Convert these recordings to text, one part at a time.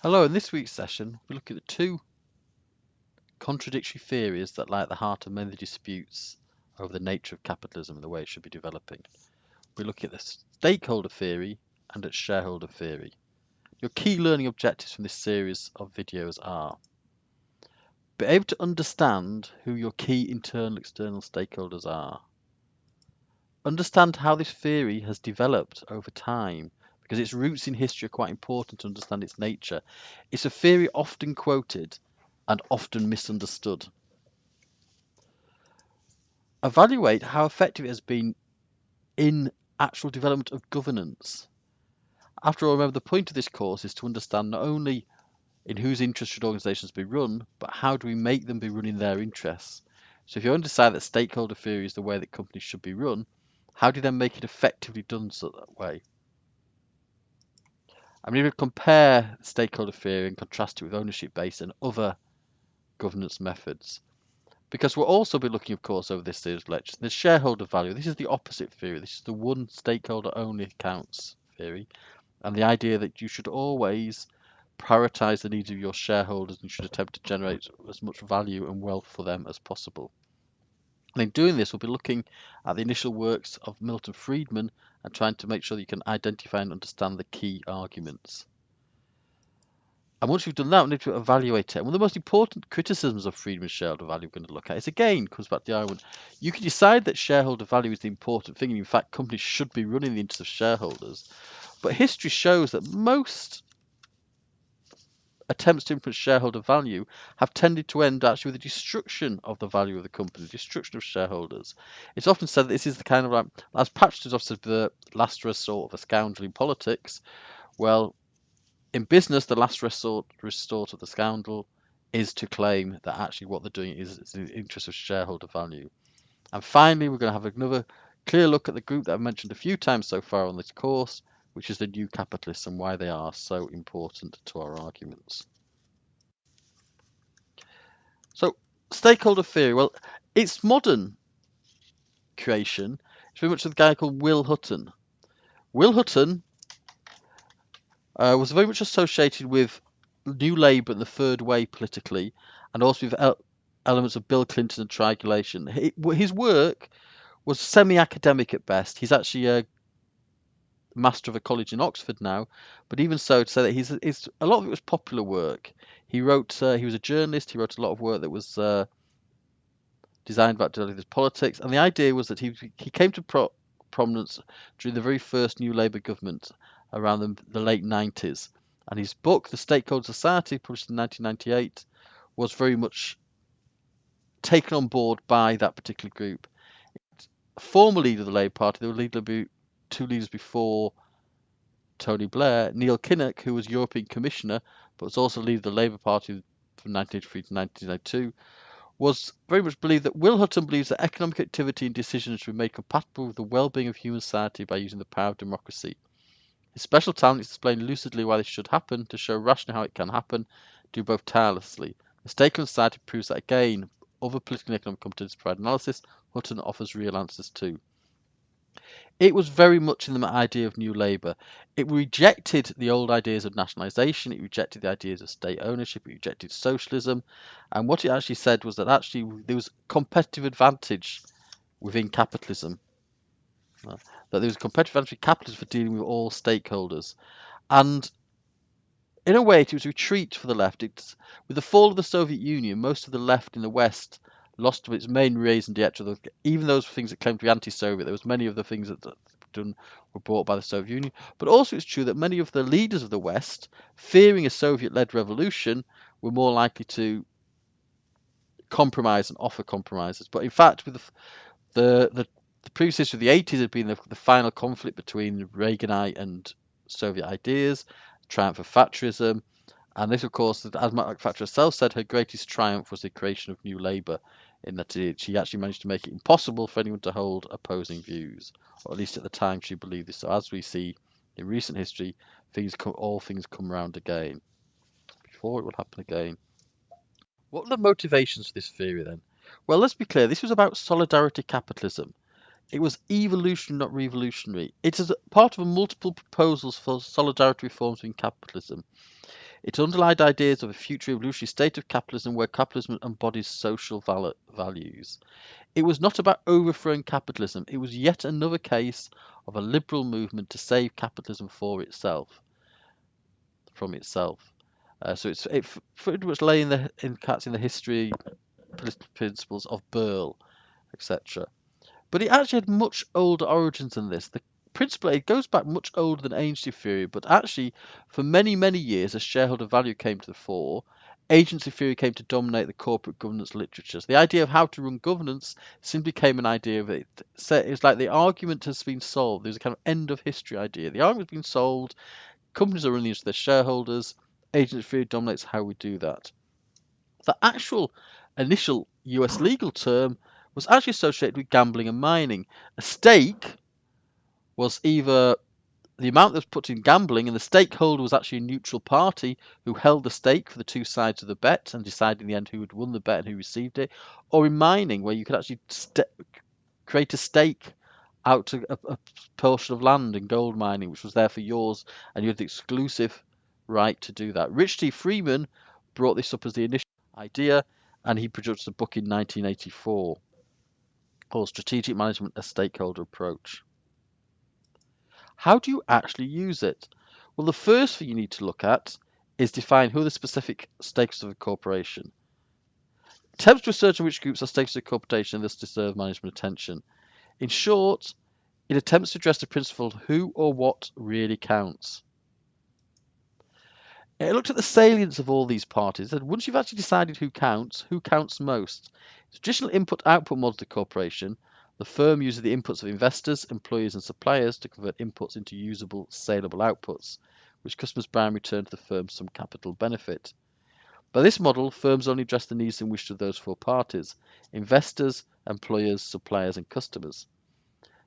Hello, in this week's session, we look at the two contradictory theories that lie at the heart of many disputes over the nature of capitalism and the way it should be developing. We look at the stakeholder theory and at shareholder theory. Your key learning objectives from this series of videos are: be able to understand who your key internal and external stakeholders are. Understand how this theory has developed over time, because its roots in history are quite important to understand its nature. It's a theory often quoted and often misunderstood. Evaluate how effective it has been in actual development of governance. After all, remember, the point of this course is to understand not only in whose interest should organisations be run, but how do we make them be run in their interests. So if you only decide that stakeholder theory is the way that companies should be run, how do you then make it effectively done so that way? I'm going to compare stakeholder theory and contrast it with ownership-based and other governance methods. Because we'll also be looking, of course, over this series of lectures, the shareholder value. This is the opposite theory. This is the one stakeholder only counts theory. And the idea that you should always prioritise the needs of your shareholders and should attempt to generate as much value and wealth for them as possible. And in doing this, we'll be looking at the initial works of Milton Friedman and trying to make sure that you can identify and understand the key arguments. And once you've done that, we need to evaluate it. And one of the most important criticisms of Friedman's shareholder value we're going to look at is, again, comes back to the argument. You can decide that shareholder value is the important thing, and in fact, companies should be running the interests of shareholders. But history shows that most attempts to influence shareholder value have tended to end actually with the destruction of the value of the company, the destruction of shareholders. It's often said that this is the kind of, like, as Patch has often said, the last resort of a scoundrel in politics. Well, in business, the last resort of the scoundrel is to claim that actually what they're doing is in the interest of shareholder value. And finally, we're going to have another clear look at the group that I've mentioned a few times so far on this course, which is the new capitalists and why they are so important to our arguments. So, stakeholder theory, well, its modern creation is very much a guy called Will Hutton. Will Hutton was very much associated with New Labour and the Third Way politically, and also with elements of Bill Clinton and triangulation. His work was semi-academic at best. He's actually a master of a college in Oxford now, but even so, to say that a lot of it was popular work. He wrote. He was a journalist. He wrote a lot of work that was designed about dealing with politics, and the idea was that he came to prominence during the very first New Labour government around the late 90s, and his book, The Stakeholder Society, published in 1998, was very much taken on board by that particular group. Former leader of the Labour Party, there were two leaders before Tony Blair, Neil Kinnock, who was European Commissioner, but was also leader of the Labour Party from 1983 to 1992, was very much believed that Will Hutton believes that economic activity and decisions should be made compatible with the well-being of human society by using the power of democracy. His special talent is to explain lucidly why this should happen, to show rationally how it can happen, do both tirelessly. The Stakeholder Society proves that again. Other political and economic competencies provide analysis. Hutton offers real answers too. It was very much in the idea of New Labour. It rejected the old ideas of nationalisation. It rejected the ideas of state ownership. It rejected socialism. And what it actually said was that actually there was competitive advantage within capitalism. That there was a competitive advantage with capitalism for dealing with all stakeholders. And in a way, it was a retreat for the left. With the fall of the Soviet Union, most of the left in the West lost its main raison d'etre. Even those things that claimed to be anti-Soviet, there was many of the things that were brought by the Soviet Union. But also it's true that many of the leaders of the West, fearing a Soviet-led revolution, were more likely to compromise and offer compromises. But in fact, with the previous history of the 80s had been the final conflict between Reaganite and Soviet ideas, triumph of Thatcherism, and this, of course, as Margaret Thatcher herself said, her greatest triumph was the creation of New Labour, in that she actually managed to make it impossible for anyone to hold opposing views, or at least at the time she believed this. So as we see in recent history, all things come round again. Before it will happen again. What were the motivations for this theory then? Well, let's be clear, this was about solidarity capitalism. It was evolutionary, not revolutionary. It is part of multiple proposals for solidarity reforms in capitalism. It underlined ideas of a future evolutionary state of capitalism where capitalism embodies social values. It was not about overthrowing capitalism. It was yet another case of a liberal movement to save capitalism from itself. So it pretty much laying in the history, political principles of Burl, etc. But it actually had much older origins than this. The principle, it goes back much older than agency theory, but actually for many, many years as shareholder value came to the fore, agency theory came to dominate the corporate governance literature. So the idea of how to run governance simply became an idea of it. So it's like the argument has been solved. There's a kind of end of history idea. The argument's been solved. Companies are running into their shareholders. Agency theory dominates how we do that. The actual initial US legal term was actually associated with gambling and mining. A stake was either the amount that was put in gambling, and the stakeholder was actually a neutral party who held the stake for the two sides of the bet and decided in the end who had won the bet and who received it. Or in mining, where you could actually create a stake out to a portion of land in gold mining, which was there for yours, and you had the exclusive right to do that. Rich T. Freeman brought this up as the initial idea, and he produced a book in 1984 called Strategic Management: A Stakeholder Approach. How do you actually use it? Well, the first thing you need to look at is define who are the specific stakeholders of a corporation. Attempts to research on which groups are stakeholders of a corporation and thus deserve management attention. In short, it attempts to address the principle of who or what really counts. It looked at the salience of all these parties, and once you've actually decided who counts most. The traditional input-output model of the corporation, the firm uses the inputs of investors, employees and suppliers to convert inputs into usable, saleable outputs, which customers buy in return to the firm some capital benefit. By this model, firms only address the needs and wishes of those four parties: investors, employers, suppliers and customers.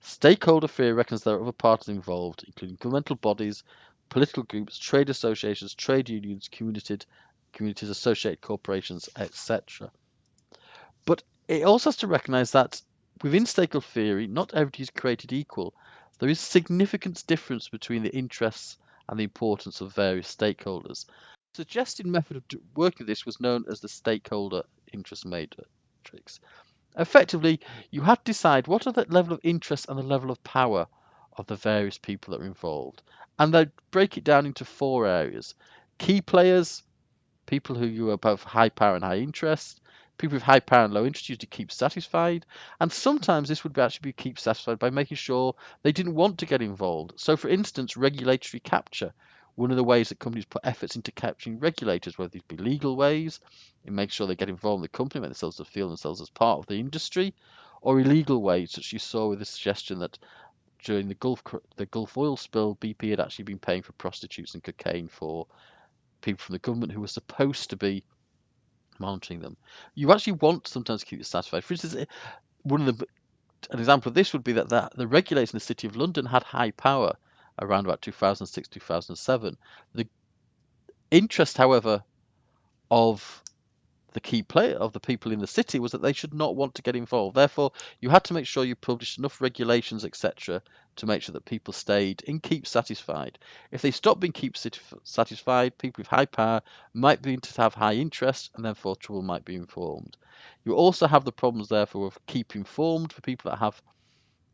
Stakeholder theory reckons there are other parties involved, including governmental bodies, political groups, trade associations, trade unions, communities, associated corporations, etc. But it also has to recognise that within stakeholder theory, not everybody is created equal. There is significant difference between the interests and the importance of various stakeholders. The suggested method of working this was known as the stakeholder interest matrix. Effectively, you had to decide what are the level of interest and the level of power of the various people that are involved. And they break it down into four areas: key players, people who are both high power and high interest, people with high power and low interest used to keep satisfied, and sometimes this would actually be keep satisfied by making sure they didn't want to get involved. So for instance, regulatory capture. One of the ways that companies put efforts into capturing regulators, whether these be legal ways, in making sure they get involved in the company, make themselves to feel themselves as part of the industry, or illegal ways, such as you saw with the suggestion that during the Gulf oil spill, BP had actually been paying for prostitutes and cocaine for people from the government who were supposed to be monitoring them. You actually want sometimes to keep you satisfied. For instance, an example of this would be that the regulators in the City of London had high power around about 2006, 2007. The interest, however, of the key player of the people in the city was that they should not want to get involved. Therefore, you had to make sure you published enough regulations, etc., to make sure that people stayed in keep satisfied. If they stopped being keep satisfied, people with high power might begin to have high interest, and therefore trouble might be informed. You also have the problems, therefore, of keep informed for people that have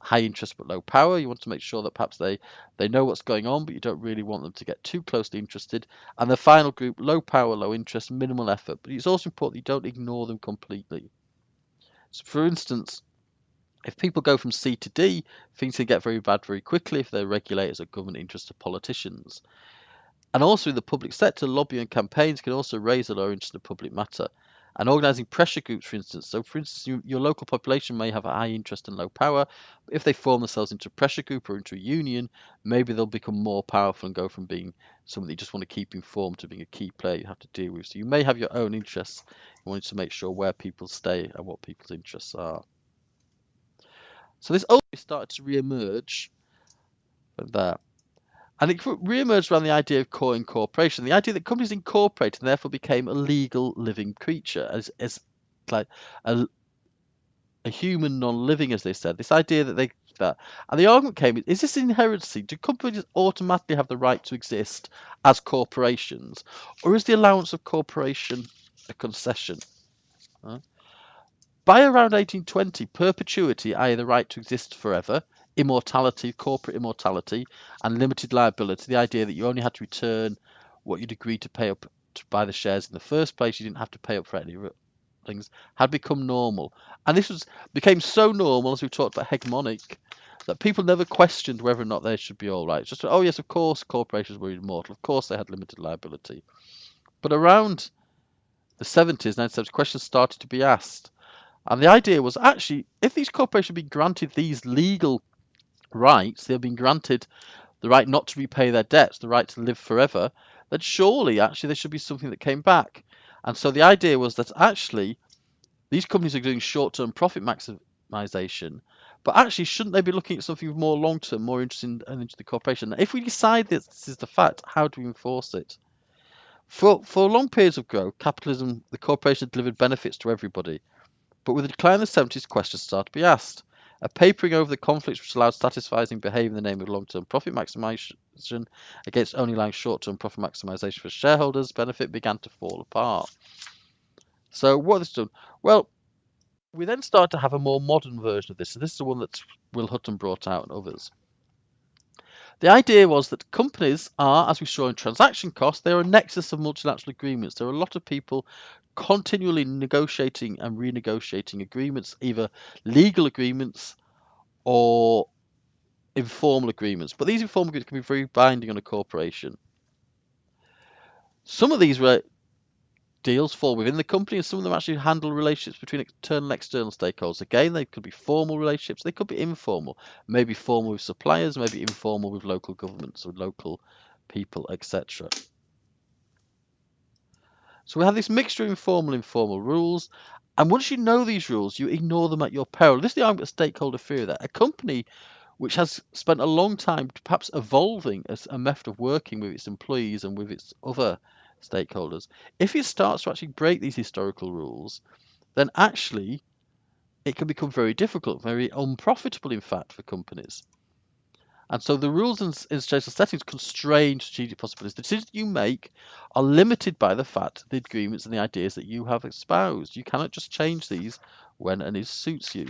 high interest but low power. You want to make sure that perhaps they know what's going on, but you don't really want them to get too closely interested. And the final group, low power, low interest, minimal effort. But it's also important that you don't ignore them completely. So for instance, if people go from C to D, things can get very bad very quickly if they're regulators or government interested politicians. And also in the public sector, lobbying campaigns can also raise a low interest in the public matter. And organising pressure groups, for instance. So, for instance, your local population may have a high interest and low power. But if they form themselves into a pressure group or into a union, maybe they'll become more powerful and go from being someone that you just want to keep informed to being a key player you have to deal with. So you may have your own interests. You want to make sure where people stay and what people's interests are. So this ultimately started to re-emerge there. And it re-emerged around the idea of incorporation, the idea that companies incorporated and therefore became a legal living creature, as like a human non-living, as they said. This idea and the argument came: is this inherency? Do companies automatically have the right to exist as corporations, or is the allowance of corporation a concession? By around 1820, perpetuity, i.e. the right to exist forever, immortality, corporate immortality, and limited liability, the idea that you only had to return what you'd agreed to pay up to buy the shares in the first place, you didn't have to pay up for any things, had become normal. And this became so normal, as we talked about, hegemonic, that people never questioned whether or not they should be all right. It's just, oh yes, of course corporations were immortal, of course they had limited liability. But around the 70s, 1970s, questions started to be asked. And the idea was, actually, if these corporations had been granted these legal rights, they've been granted the right not to repay their debts, the right to live forever, then surely, actually, there should be something that came back. And so the idea was that, actually, these companies are doing short-term profit maximization, but actually, shouldn't they be looking at something more long-term, more interesting into the corporation? If we decide this is the fact, how do we enforce it? For long periods of growth, capitalism, the corporation delivered benefits to everybody. But with the decline in the 70s, questions started to be asked. A papering over the conflicts which allowed satisfying behaviour in the name of long-term profit maximisation against only allowing short-term profit maximisation for shareholders' benefit began to fall apart. So what has this done? Well, we then started to have a more modern version of this. And this is the one that Will Hutton brought out and others. The idea was that companies are, as we saw in transaction costs, they are a nexus of multilateral agreements. There are a lot of people continually negotiating and renegotiating agreements, either legal agreements or informal agreements. But these informal agreements can be very binding on a corporation. Some of these deals fall within the company, and some of them actually handle relationships between internal and external stakeholders. Again, they could be formal relationships, they could be informal, maybe formal with suppliers, maybe informal with local governments or local people, etc. So we have this mixture of informal and formal rules, and once you know these rules, you ignore them at your peril. This is the argument of stakeholder theory, that a company which has spent a long time perhaps evolving as a method of working with its employees and with its other stakeholders, if it starts to actually break these historical rules, then actually it can become very difficult, very unprofitable, in fact, for companies. And so the rules in social settings constrain strategic possibilities. The decisions you make are limited by the fact, the agreements and the ideas that you have espoused. You cannot just change these when and it suits you.